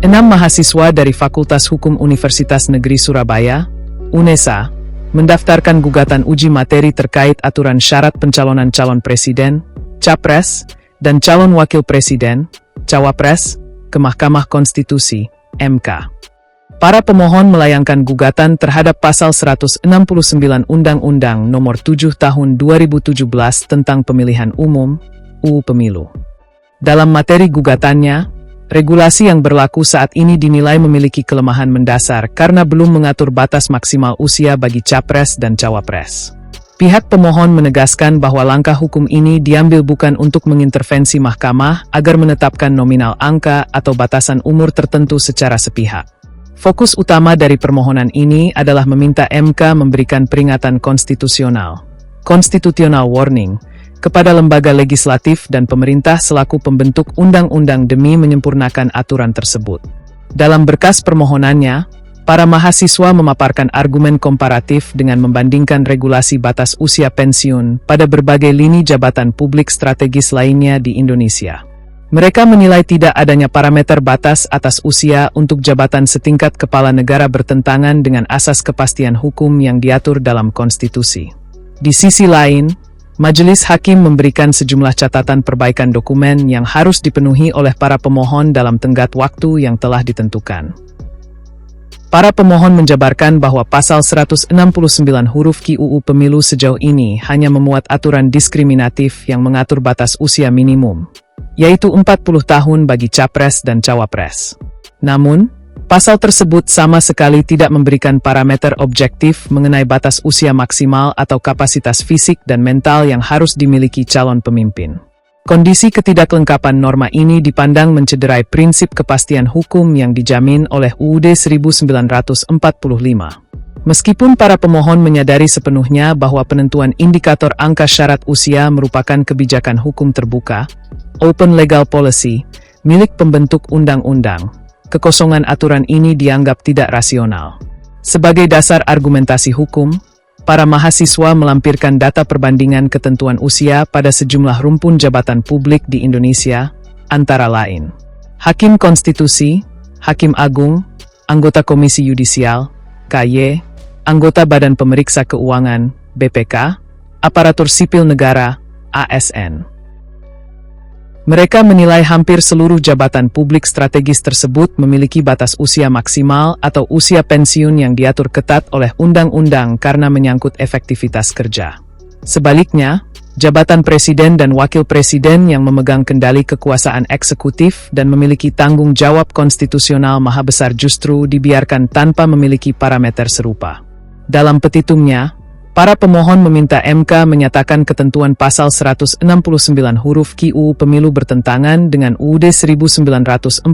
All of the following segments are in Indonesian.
6 mahasiswa dari Fakultas Hukum Universitas Negeri Surabaya, UNESA, mendaftarkan gugatan uji materi terkait aturan syarat pencalonan calon presiden, capres, dan calon wakil presiden, cawapres, ke Mahkamah Konstitusi, MK. Para pemohon melayangkan gugatan terhadap Pasal 169 Undang-Undang Nomor 7 Tahun 2017 tentang Pemilihan Umum, UU Pemilu. Dalam materi gugatannya, regulasi yang berlaku saat ini dinilai memiliki kelemahan mendasar karena belum mengatur batas maksimal usia bagi capres dan cawapres. Pihak pemohon menegaskan bahwa langkah hukum ini diambil bukan untuk mengintervensi mahkamah agar menetapkan nominal angka atau batasan umur tertentu secara sepihak. Fokus utama dari permohonan ini adalah meminta MK memberikan peringatan konstitusional, constitutional warning, kepada lembaga legislatif dan pemerintah selaku pembentuk undang-undang demi menyempurnakan aturan tersebut. Dalam berkas permohonannya, para mahasiswa memaparkan argumen komparatif dengan membandingkan regulasi batas usia pensiun pada berbagai lini jabatan publik strategis lainnya di Indonesia. Mereka menilai tidak adanya parameter batas atas usia untuk jabatan setingkat kepala negara bertentangan dengan asas kepastian hukum yang diatur dalam konstitusi. Di sisi lain, Majelis Hakim memberikan sejumlah catatan perbaikan dokumen yang harus dipenuhi oleh para pemohon dalam tenggat waktu yang telah ditentukan. Para pemohon menjabarkan bahwa Pasal 169 huruf Q UU Pemilu sejauh ini hanya memuat aturan diskriminatif yang mengatur batas usia minimum, yaitu 40 tahun bagi capres dan cawapres. Namun, pasal tersebut sama sekali tidak memberikan parameter objektif mengenai batas usia maksimal atau kapasitas fisik dan mental yang harus dimiliki calon pemimpin. Kondisi ketidaklengkapan norma ini dipandang mencederai prinsip kepastian hukum yang dijamin oleh UUD 1945. Meskipun para pemohon menyadari sepenuhnya bahwa penentuan indikator angka syarat usia merupakan kebijakan hukum terbuka, open legal policy, milik pembentuk undang-undang, kekosongan aturan ini dianggap tidak rasional. Sebagai dasar argumentasi hukum, para mahasiswa melampirkan data perbandingan ketentuan usia pada sejumlah rumpun jabatan publik di Indonesia, antara lain Hakim Konstitusi, Hakim Agung, anggota Komisi Yudisial, KY, anggota Badan Pemeriksa Keuangan, BPK, aparatur sipil negara, ASN. Mereka menilai hampir seluruh jabatan publik strategis tersebut memiliki batas usia maksimal atau usia pensiun yang diatur ketat oleh undang-undang karena menyangkut efektivitas kerja. Sebaliknya, jabatan presiden dan wakil presiden yang memegang kendali kekuasaan eksekutif dan memiliki tanggung jawab konstitusional maha besar justru dibiarkan tanpa memiliki parameter serupa. Dalam petitumnya, para pemohon meminta MK menyatakan ketentuan Pasal 169 huruf Q UU Pemilu bertentangan dengan UUD 1945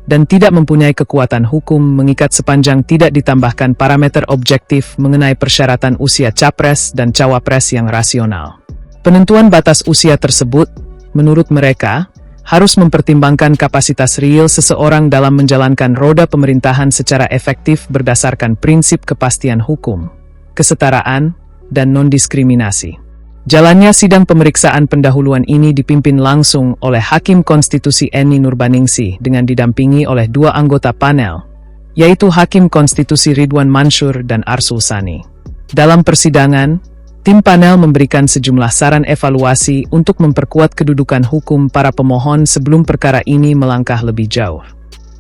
dan tidak mempunyai kekuatan hukum mengikat sepanjang tidak ditambahkan parameter objektif mengenai persyaratan usia capres dan cawapres yang rasional. Penentuan batas usia tersebut, menurut mereka, harus mempertimbangkan kapasitas real seseorang dalam menjalankan roda pemerintahan secara efektif berdasarkan prinsip kepastian hukum, kesetaraan, dan non-diskriminasi. Jalannya sidang pemeriksaan pendahuluan ini dipimpin langsung oleh Hakim Konstitusi Eni Nurbaningsih dengan didampingi oleh dua anggota panel, yaitu Hakim Konstitusi Ridwan Mansur dan Arsul Sani. Dalam persidangan, tim panel memberikan sejumlah saran evaluasi untuk memperkuat kedudukan hukum para pemohon sebelum perkara ini melangkah lebih jauh.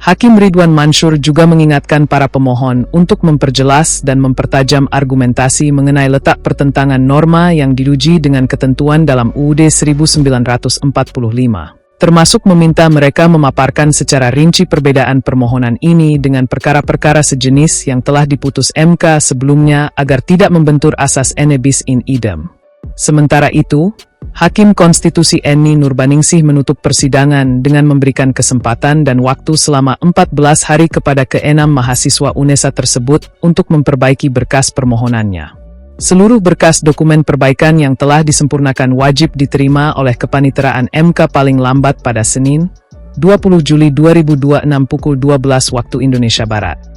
Hakim Ridwan Mansur juga mengingatkan para pemohon untuk memperjelas dan mempertajam argumentasi mengenai letak pertentangan norma yang diuji dengan ketentuan dalam UUD 1945, termasuk meminta mereka memaparkan secara rinci perbedaan permohonan ini dengan perkara-perkara sejenis yang telah diputus MK sebelumnya agar tidak membentur asas ene bis in idem. Sementara itu, Hakim Konstitusi Eni Nurbaningsih menutup persidangan dengan memberikan kesempatan dan waktu selama 14 hari kepada keenam mahasiswa UNESA tersebut untuk memperbaiki berkas permohonannya. Seluruh berkas dokumen perbaikan yang telah disempurnakan wajib diterima oleh kepaniteraan MK paling lambat pada Senin, 20 Juli 2026 pukul 12 waktu Indonesia Barat.